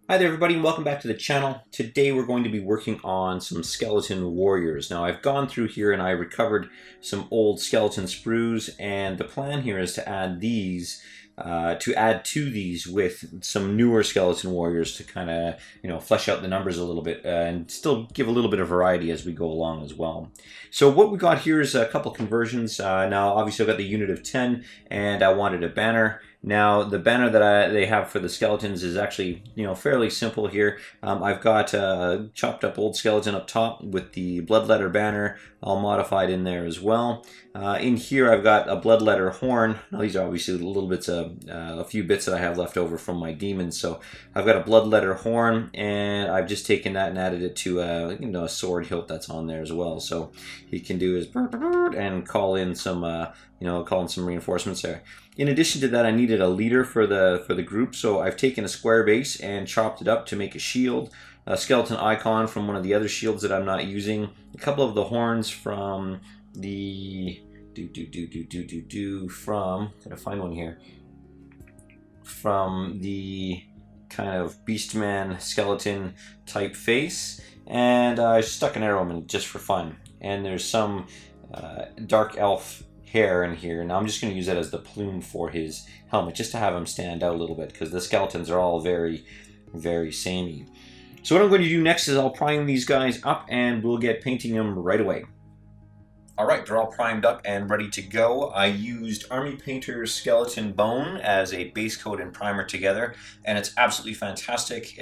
Hi there everybody and welcome back to the channel. Today we're going to be working on some skeleton warriors. Now I've gone through here and I recovered some old skeleton sprues, and the plan here is to add these to these with some newer skeleton warriors to kind of flesh out the numbers a little bit and still give a little bit of variety as we go along as well. So what we got here is a couple conversions. Now obviously I've got the unit of 10 and I wanted a banner. Now the banner that they have for the skeletons is actually fairly simple here. I've got a chopped up old skeleton up top with the bloodletter banner all modified in there as well. In here I've got a bloodletter horn. Now these are obviously little bits of a few bits that I have left over from my demons. So I've got a bloodletter horn, and I've just taken that and added it to a sword hilt that's on there as well. So he can do his and call in some reinforcements there. In addition to that, I needed a leader for the group, so I've taken a square base and chopped it up to make a shield, a skeleton icon from one of the other shields that I'm not using, a couple of the horns from the gotta find one here, from the kind of beastman skeleton type face, and I stuck an arrow in just for fun. And there's some dark elf hair in here. Now I'm just going to use that as the plume for his helmet, just to have him stand out a little bit, because the skeletons are all very, very samey. So what I'm going to do next is I'll prime these guys up and we'll get painting them right away. Alright, they're all primed up and ready to go. I used Army Painter's Skeleton Bone as a base coat and primer together, and it's absolutely fantastic.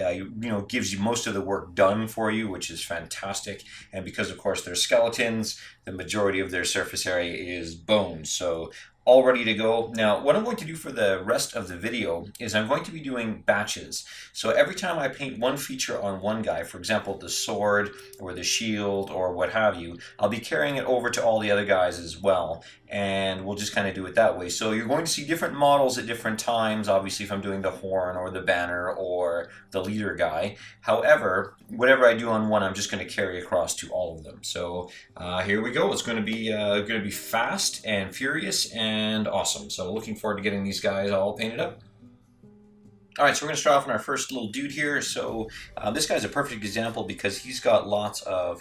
Gives you most of the work done for you, which is fantastic. And because, of course, they're skeletons, the majority of their surface area is bone. So all ready to go. Now, what I'm going to do for the rest of the video is I'm going to be doing batches. So every time I paint one feature on one guy, for example, the sword or the shield or what have you, I'll be carrying it over to all the other guys as well. And we'll just kind of do it that way. So you're going to see different models at different times, obviously, if I'm doing the horn or the banner or the leader guy. However, whatever I do on one, I'm just going to carry across to all of them. So here we go. It's going to be fast and furious and awesome. So looking forward to getting these guys all painted up. Alright, so we're going to start off on our first little dude here. So this guy's a perfect example because he's got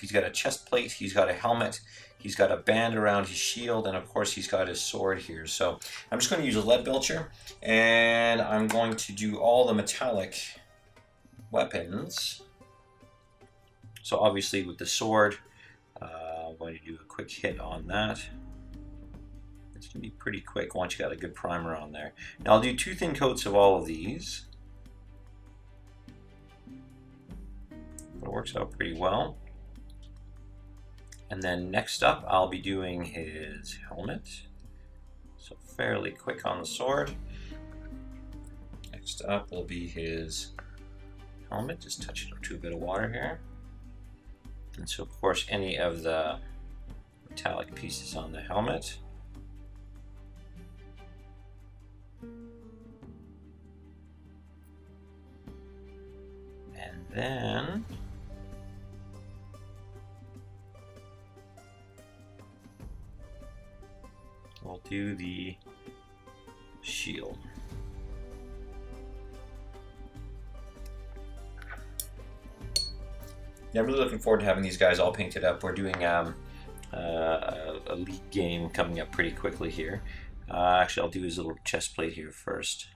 he's got a chest plate, he's got a helmet, he's got a band around his shield, and of course he's got his sword here. So I'm just going to use a lead belcher, and I'm going to do all the metallic weapons. So obviously with the sword, I'm going to do a quick hit on that. It's going to be pretty quick once you got a good primer on there. Now I'll do 2 thin coats of all of these. It works out pretty well. And then next up I'll be doing his helmet. So fairly quick on the sword. Next up will be his helmet. Just touch it up to a bit of water here. And so of course any of the metallic pieces on the helmet. And then we'll do the shield. Yeah, I'm really looking forward to having these guys all painted up. We're doing a league game coming up pretty quickly here. Actually, I'll do his little chest plate here first.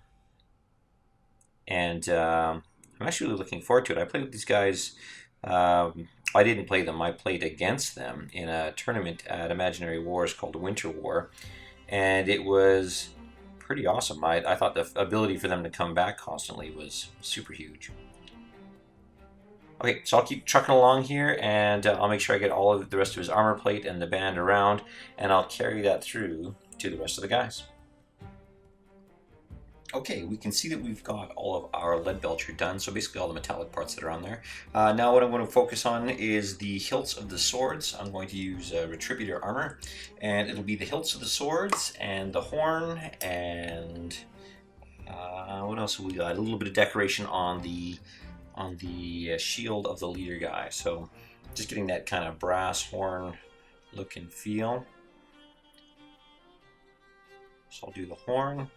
And I'm actually really looking forward to it. I played with these guys. I didn't play them. I played against them in a tournament at Imaginary Wars called Winter War. And it was pretty awesome. I thought the ability for them to come back constantly was super huge. Okay, so I'll keep trucking along here, and I'll make sure I get all of the rest of his armor plate and the band around, and I'll carry that through to the rest of the guys. Okay, we can see that we've got all of our lead belcher done, so basically all the metallic parts that are on there. Now what I'm going to focus on is the hilts of the swords. I'm going to use Retributor armor, and it'll be the hilts of the swords, and the horn, and what else have we got? A little bit of decoration on the shield of the leader guy. So just getting that kind of brass horn look and feel. So I'll do the horn.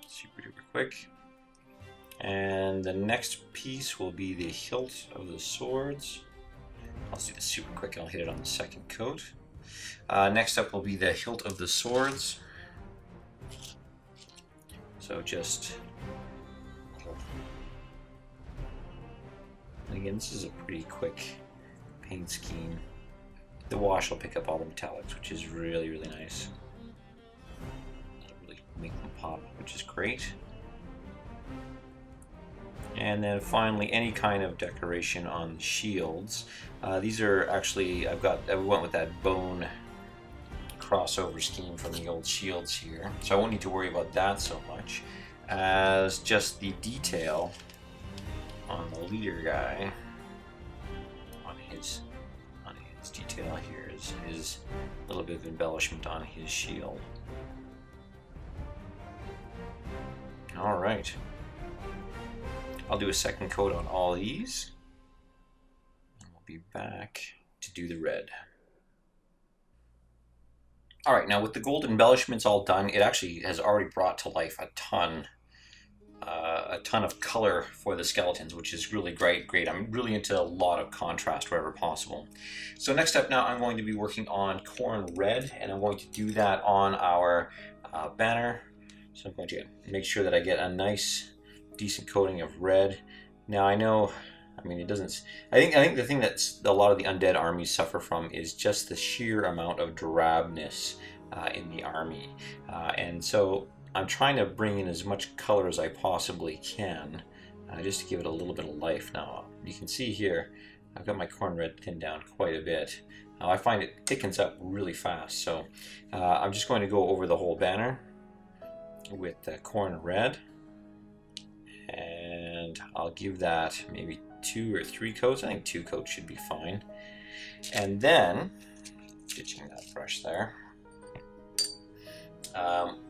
Super duper quick. And the next piece will be the hilt of the swords. I'll do this super quick. I'll hit it on the second coat. Next up will be the hilt of the swords. So just... And again, this is a pretty quick paint scheme. The wash will pick up all the metallics, which is really, really nice. It'll really make them pop, which is great. And then finally, any kind of decoration on the shields. These are actually, I went with that bone crossover scheme from the old shields here, so I won't need to worry about that so much as just the detail on the leader guy. On his detail here is a little bit of embellishment on his shield. All right. I'll do a second coat on all these, and we'll be back to do the red. All right, now with the gold embellishments all done, it actually has already brought to life a ton of color for the skeletons, which is really great. I'm really into a lot of contrast wherever possible. So next up now, I'm going to be working on Khorne red, and I'm going to do that on our banner. So I'm going to make sure that I get a nice decent coating of red. Now I know, I mean, it doesn't, I think the thing that a lot of the undead armies suffer from is just the sheer amount of drabness in the army, and so I'm trying to bring in as much color as I possibly can, just to give it a little bit of life. Now you can see here I've got my Khorne red thinned down quite a bit. I find it thickens up really fast, so I'm just going to go over the whole banner with Khorne red. And I'll give that maybe 2 or 3 coats. I think 2 coats should be fine. And then, ditching that brush there,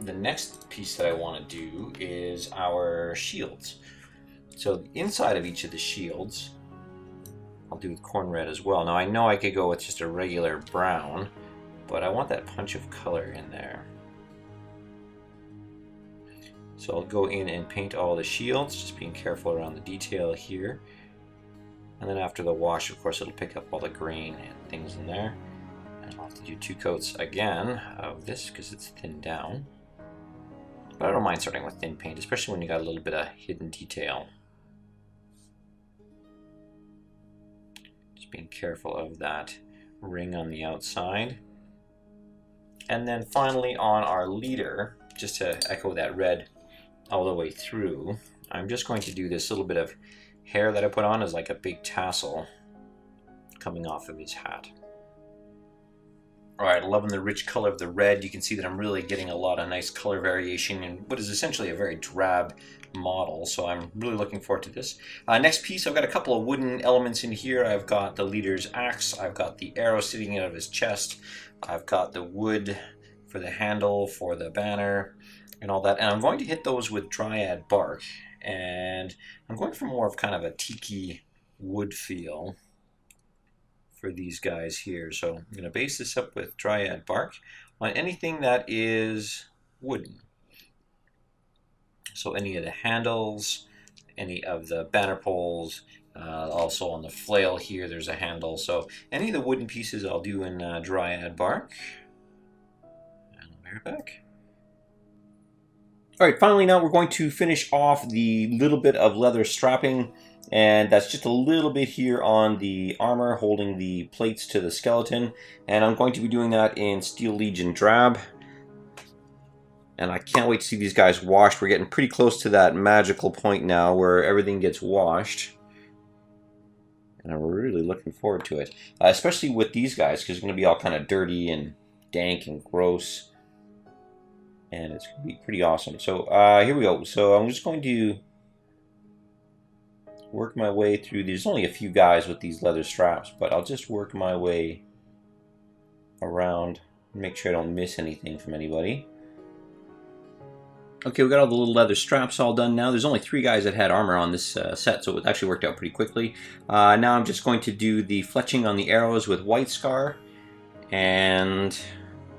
the next piece that I want to do is our shields. So the inside of each of the shields, I'll do with Khorne red as well. Now I know I could go with just a regular brown, but I want that punch of color in there. So I'll go in and paint all the shields, just being careful around the detail here. And then after the wash, of course, it'll pick up all the grain and things in there. And I'll have to do 2 coats again of this because it's thinned down. But I don't mind starting with thin paint, especially when you got a little bit of hidden detail. Just being careful of that ring on the outside. And then finally on our leader, just to echo that red all the way through, I'm just going to do this little bit of hair that I put on as like a big tassel coming off of his hat. Alright, loving the rich color of the red. You can see that I'm really getting a lot of nice color variation in what is essentially a very drab model, so I'm really looking forward to this. Next piece, I've got a couple of wooden elements in here. I've got the leader's axe, I've got the arrow sitting out of his chest, I've got the wood for the handle for the banner, and all that, and I'm going to hit those with dryad bark, and I'm going for more of kind of a tiki wood feel for these guys here. So I'm going to base this up with dryad bark on anything that is wooden. So any of the handles, any of the banner poles, also on the flail here there's a handle, so any of the wooden pieces I'll do in dryad bark. And I'll be right back. Alright, finally now we're going to finish off the little bit of leather strapping, and that's just a little bit here on the armor holding the plates to the skeleton, and I'm going to be doing that in Steel Legion Drab. And I can't wait to see these guys washed. We're getting pretty close to that magical point now where everything gets washed. And I'm really looking forward to it. Especially with these guys, because it's going to be all kind of dirty and dank and gross. And it's going to be pretty awesome. So here we go. So I'm just going to work my way through. There's only a few guys with these leather straps, but I'll just work my way around and make sure I don't miss anything from anybody. Okay, we got all the little leather straps all done now. There's only 3 guys that had armor on this set, so it actually worked out pretty quickly. Now I'm just going to do the fletching on the arrows with White Scar, and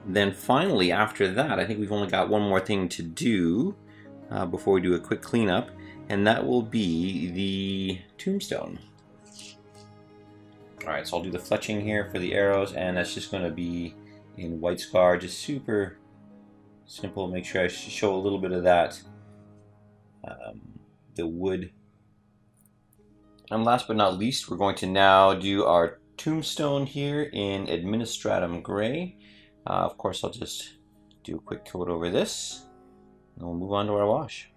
Then finally, after that, I think we've only got one more thing to do before we do a quick cleanup, and that will be the tombstone. Alright, so I'll do the fletching here for the arrows, and that's just going to be in white scar, just super simple. Make sure I show a little bit of that, the wood. And last but not least, we're going to now do our tombstone here in Administratum Gray. Of course, I'll just do a quick coat over this, and we'll move on to our wash.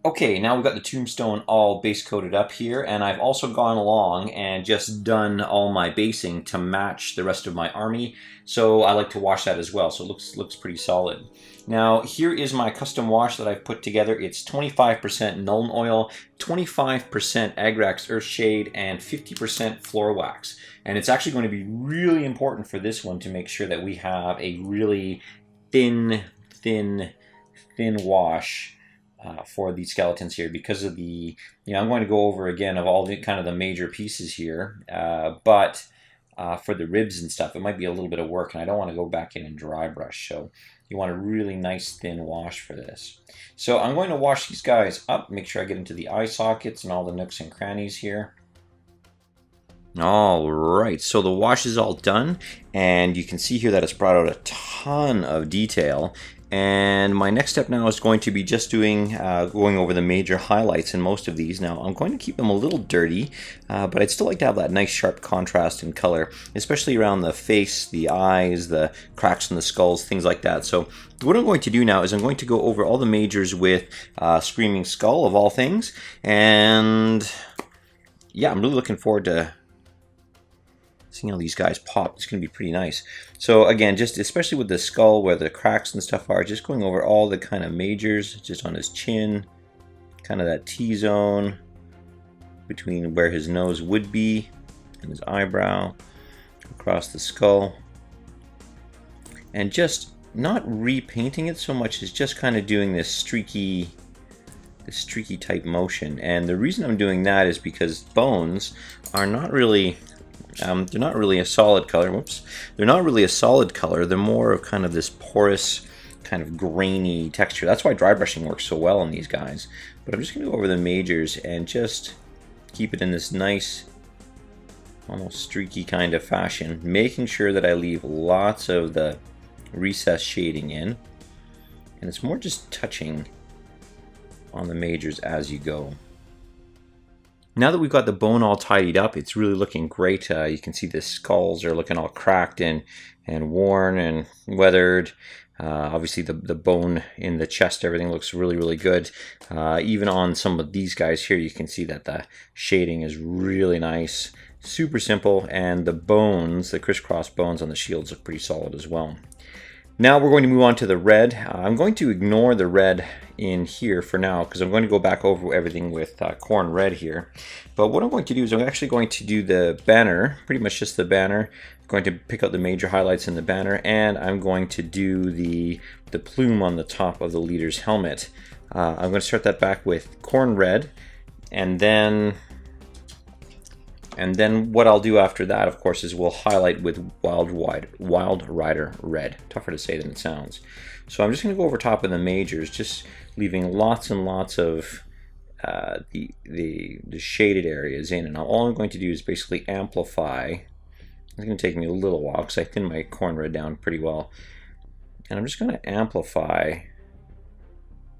Okay, now we've got the tombstone all base coated up here, and I've also gone along and just done all my basing to match the rest of my army, so I like to wash that as well, so it looks pretty solid. Now, here is my custom wash that I've put together. It's 25% Nuln Oil, 25% Agrax Earthshade, and 50% Floor Wax. And it's actually going to be really important for this one to make sure that we have a really thin wash for these skeletons here, because of the, I'm going to go over again of all the kind of the major pieces here, but for the ribs and stuff, it might be a little bit of work, and I don't want to go back in and dry brush, so you want a really nice thin wash for this. So I'm going to wash these guys up, make sure I get into the eye sockets and all the nooks and crannies here. All right, so the wash is all done, and you can see here that it's brought out a ton of detail. And my next step now is going to be just going over the major highlights in most of these. Now, I'm going to keep them a little dirty, but I'd still like to have that nice sharp contrast in color, especially around the face, the eyes, the cracks in the skulls, things like that. So what I'm going to do now is I'm going to go over all the majors with Screaming Skull, of all things. And yeah, I'm really looking forward to seeing how these guys pop. It's going to be pretty nice. So again, just especially with the skull where the cracks and stuff are, just going over all the kind of majors, just on his chin, kind of that T-zone between where his nose would be and his eyebrow, across the skull. And just not repainting it so much as just kind of doing this streaky type motion. And the reason I'm doing that is because bones are not really they're not really a solid color. Whoops. They're not really a solid color. They're more of kind of this porous, kind of grainy texture. That's why dry brushing works so well on these guys. But I'm just going to go over the majors and just keep it in this nice, almost streaky kind of fashion, making sure that I leave lots of the recessed shading in. And it's more just touching on the majors as you go. Now that we've got the bone all tidied up, it's really looking great. You can see the skulls are looking all cracked and worn and weathered. Obviously the bone in the chest, everything looks really, really good. Even on some of these guys here, you can see that the shading is really nice. Super simple, and the bones, the crisscross bones on the shields look pretty solid as well. Now we're going to move on to the red. I'm going to ignore the red in here for now because I'm going to go back over everything with Khorne Red here. But what I'm going to do is I'm actually going to do the banner, pretty much just the banner. I'm going to pick out the major highlights in the banner, and I'm going to do the plume on the top of the leader's helmet. I'm going to start that back with Khorne Red, and then what I'll do after that, of course, is we'll highlight with Wild Rider Red. Tougher to say than it sounds. So I'm just going to go over top of the majors, just leaving lots and lots of the shaded areas in. And all I'm going to do is basically amplify. It's going to take me a little while because I thinned my Khorne Red down pretty well. And I'm just going to amplify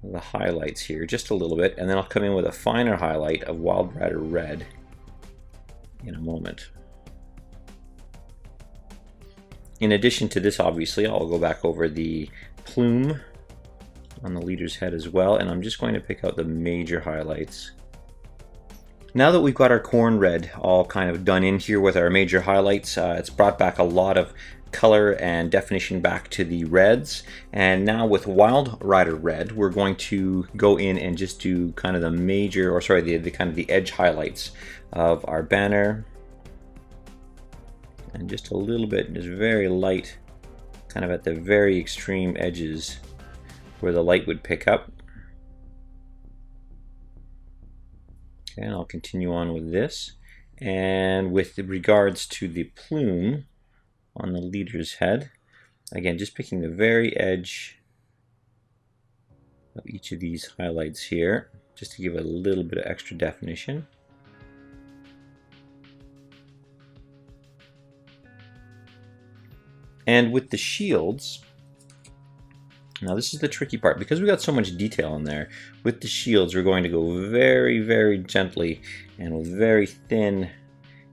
the highlights here just a little bit. And then I'll come in with a finer highlight of Wild Rider Red in a moment. In addition to this, obviously, I'll go back over the plume on the leader's head as well, and I'm just going to pick out the major highlights. Now that we've got our Khorne Red all kind of done in here with our major highlights, it's brought back a lot of color and definition back to the reds. And now with Wild Rider Red, we're going to go in and just do kind of the major, or sorry, the kind of the edge highlights of our banner. And just a little bit, just very light, kind of at the very extreme edges where the light would pick up. Okay, and I'll continue on with this. And with regards to the plume on the leader's head, Again, just picking the very edge of each of these highlights here, just to give it a little bit of extra definition. And with the shields, now this is the tricky part, because we got so much detail in there. With the shields, we're going to go very, very gently and with very thin,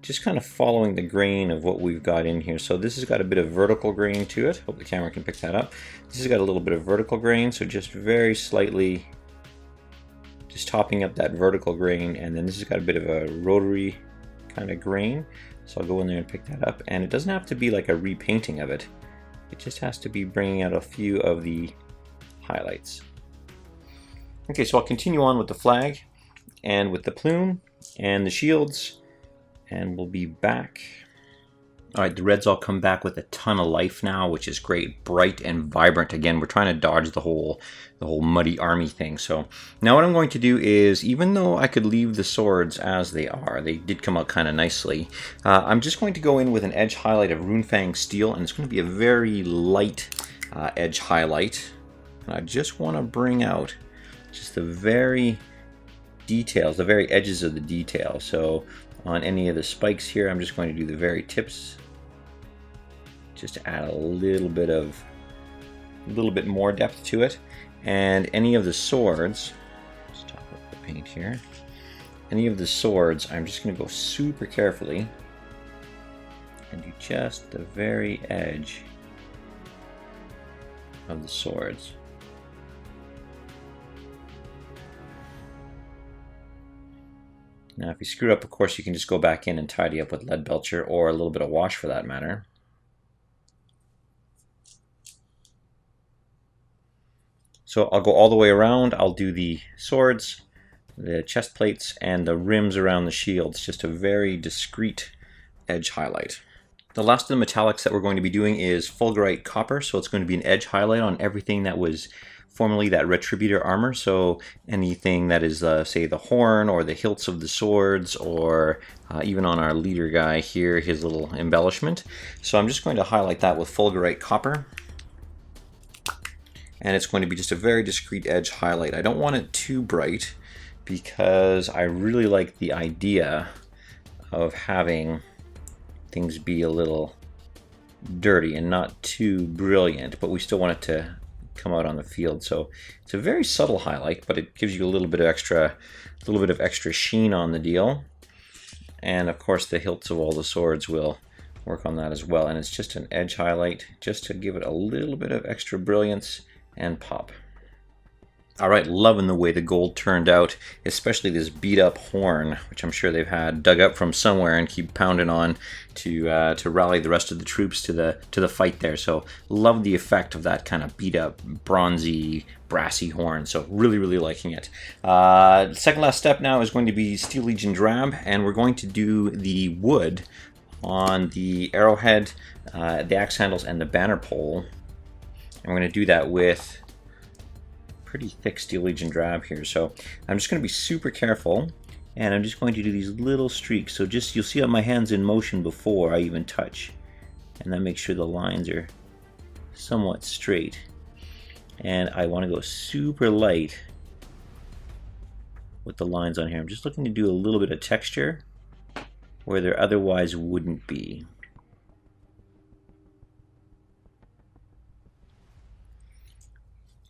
just kind of following the grain of what we've got in here. So this has got a bit of vertical grain to it. Hope the camera can pick that up. This has got a little bit of vertical grain, so just very slightly just topping up that vertical grain, and then this has got a bit of a rotary kind of grain. So I'll go in there and pick that up, and it doesn't have to be like a repainting of it. It just has to be bringing out a few of the highlights. Okay, so I'll continue on with the flag and with the plume and the shields, and we'll be back. All right, the reds all come back with a ton of life now, which is great, bright and vibrant. Again, we're trying to dodge the whole muddy army thing. So now what I'm going to do is, even though I could leave the swords as they are, they did come out kind of nicely. I'm just going to go in with an edge highlight of Runefang Steel, and it's going to be a very light edge highlight. And I just want to bring out just the very details, the very edges of the detail. So on any of the spikes here, I'm just going to do the very tips, just to add a little bit more depth to it. And any of the swords, let's top up the paint here. Any of the swords, I'm just going to go super carefully and do just the very edge of the swords. Now if you screw up, of course, you can just go back in and tidy up with Leadbelcher or a little bit of wash for that matter. So I'll go all the way around. I'll do the swords, the chest plates, and the rims around the shields. Just a very discreet edge highlight. The last of the metallics that we're going to be doing is Fulgurite Copper. So it's going to be an edge highlight on everything that was formerly that Retributor armor. So anything that is, say, the horn or the hilts of the swords, or even on our leader guy here, his little embellishment. So I'm just going to highlight that with Fulgurite Copper. And it's going to be just a very discreet edge highlight. I don't want it too bright because I really like the idea of having things be a little dirty and not too brilliant, but we still want it to come out on the field. So it's a very subtle highlight, but it gives you a little bit of extra sheen on the deal. And of course the hilts of all the swords will work on that as well. And it's just an edge highlight just to give it a little bit of extra brilliance and pop. Alright, loving the way the gold turned out, especially this beat up horn, which I'm sure they've had dug up from somewhere and keep pounding on to rally the rest of the troops to the fight there. So love the effect of that kind of beat up, bronzy, brassy horn. So really, really liking it. Second last step now is going to be Steel Legion Drab, and we're going to do the wood on the arrowhead, the axe handles, and the banner pole. And we're going to do that with pretty thick Steel Legion Drab here. So I'm just going to be super careful, and I'm just going to do these little streaks. So just, you'll see how my hand's in motion before I even touch, and that makes sure the lines are somewhat straight. And I want to go super light with the lines on here. I'm just looking to do a little bit of texture where there otherwise wouldn't be.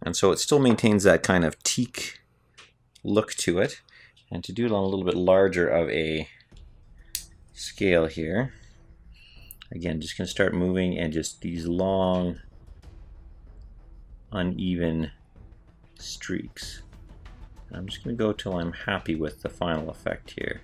And so it still maintains that kind of teak look to it. And to do it on a little bit larger of a scale here, again, just going to start moving, and just these long, uneven streaks. And I'm just going to go till I'm happy with the final effect here.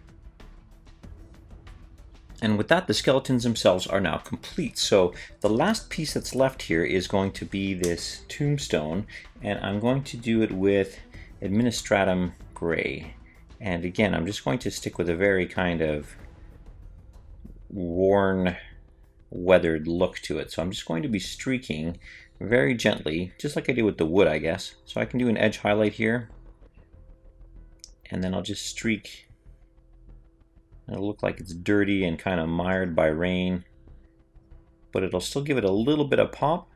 And with that, the skeletons themselves are now complete. So the last piece that's left here is going to be this tombstone, and I'm going to do it with Administratum Gray. And again, I'm just going to stick with a very kind of worn, weathered look to it. So I'm just going to be streaking very gently, just like I did with the wood, I guess. So I can do an edge highlight here, and then I'll just streak. It'll look like it's dirty and kind of mired by rain, but it'll still give it a little bit of pop.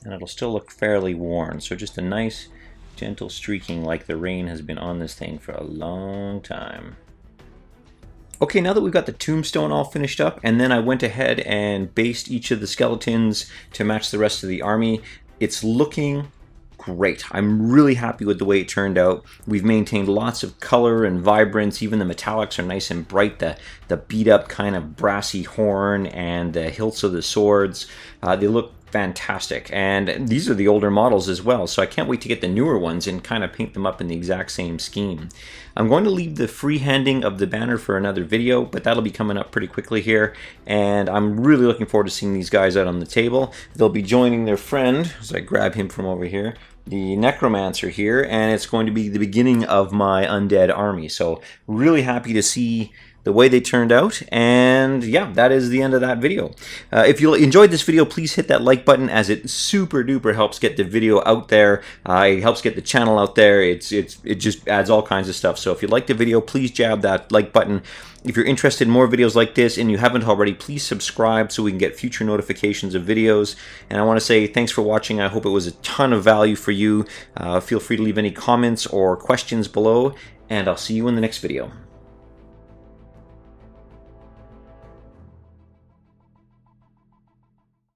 and it'll still look fairly worn. So just a nice gentle streaking like the rain has been on this thing for a long time. Okay, now that we've got the tombstone all finished up, and then I went ahead and based each of the skeletons to match the rest of the army, it's looking great. I'm really happy with the way it turned out. We've maintained lots of color and vibrance. Even the metallics are nice and bright. The beat up kind of brassy horn and the hilts of the swords, they look fantastic. And these are the older models as well, so I can't wait to get the newer ones and kind of paint them up in the exact same scheme. I'm going to leave the freehanding of the banner for another video, but that'll be coming up pretty quickly here, and I'm really looking forward to seeing these guys out on the table. They'll be joining their friend, as I grab him from over here, the Necromancer here, and it's going to be the beginning of my undead army. So really happy to see the way they turned out, and yeah, that is the end of that video. If you enjoyed this video, please hit that like button, as it super duper helps get the video out there. It helps get the channel out there. It just adds all kinds of stuff. So if you like the video, please jab that like button. If you're interested in more videos like this and you haven't already, please subscribe so we can get future notifications of videos. And I want to say thanks for watching. I hope it was a ton of value for you. Feel free to leave any comments or questions below, and I'll see you in the next video.